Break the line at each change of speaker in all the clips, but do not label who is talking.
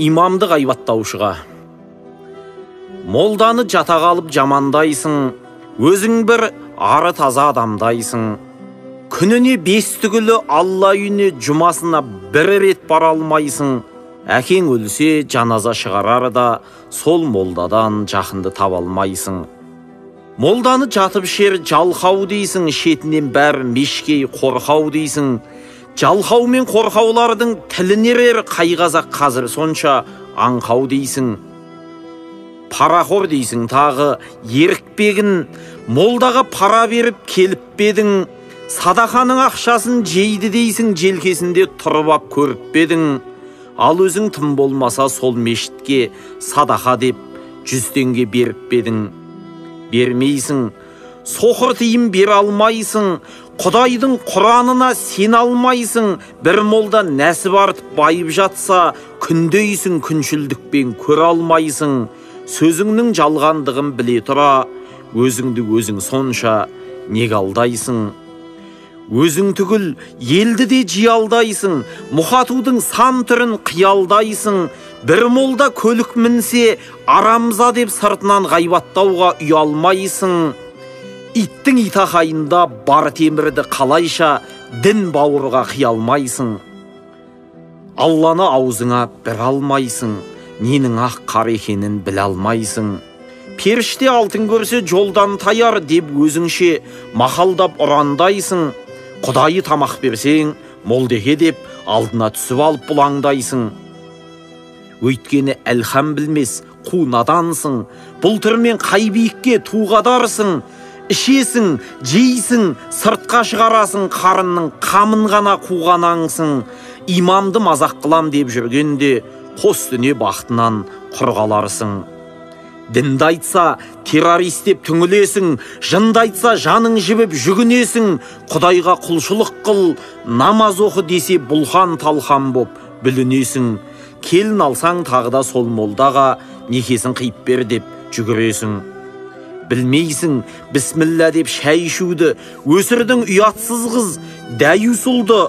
имамды ғайбаттаушыға. Молданы жата қалып жамандайсың, өзің бір ары таза адамдайсың. Күніне 5 түгілі Алла үйіне жұмасына 1 рет бара алмайсың. Әкең өлсе жаназа шығарар да сол молдадан жақынды таба алмайсың. Молданы жатып шер жалқау дейсің, шетінен бәрі мешкей қорқау дейсің. Жалқау мен қорқаулардың тілінерер қайғазақ қазір сонша аңқау дейсің. Парақор дейсің тағы, ерікпегін, молдаға пара беріп келіп бедің. Садақаның ақшасын жейді дейсің, желкесінде тұрып ап көріп бедің. Ал өзің тым болмаса сол мешітке садақа деп 100 теңге беріп бедің. Бермейсің, соқыр тиын бере алмайсың, Құдайдың Құранына сен алмайсың. Бір молда нәсіп артып байып жатса, күндейсің, күншілдікпен көре алмайсың. Сөзіңнің жалғандығын біле тұра, өзіңді өзің сонша неге алдайсың? Өзің түгіл елді де жиялдайсың, мұхатудың сан түрін қиялдайсың. Бір молда көлік мінсе, арамза деп сыртынан ғайбаттауға ұялмайсың. Иттің итақайында бар темірді қалайша дін бауырға қиялмайсың. Алланы аузыңа бір алмайсың, ненің ақ қар екенін біле алмайсың. Періште алтын көрсе жолдан таяр деп өзіңше мақалдап ұрандайсың. Құдайы тамақ берсең, молдеге деп алдына түсіп алып бұлаңдайсың. Өйткені әлхам білмес, қу надансың, бұл түрмен қай биікке туғадарсың. Ішесің, жейсің, сыртқа шығарасың, қарынның қамын ғана қуғанаңсың. Имамды мазақ қылам деп жүргенде, қос дүние бақытынан құр қаларсың. Дінді айтса, террорист деп түңілесің, жынды айтса, жаның жібіп жүгінесің. Құдайға құлшылық қыл, намаз оқы десе, бұлхан талхан боп бүлінесің. Келін алсаң тағыда сол молдаға некесін қиып бер деп жүгіресің. Білмейсің, бісміллә деп шәй ішуді, өсірдің ұятсыз қыз, дәйус ұлды.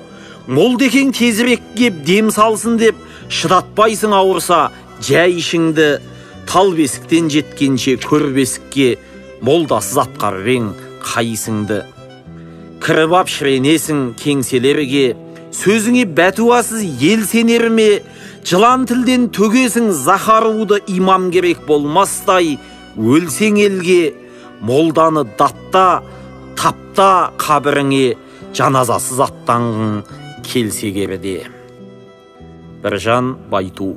Молдекең тезірек кеп дем салсын деп, шыдатпайсың ауырса, жай ішіңді. Тал бесіктен жеткенше көр бесікке, молдасыз атқарбең қайсыңды. Кіріп ап шіренесің кеңселерге, сөзіңе бәтуасыз ел сенер ме? Жылан тілден төгесің захаруды, имам керек болмастай. Өлсең елге, молданы датта, тапта қабіріңе, жаназасыз аттанғың келсе керде. Біржан Байту.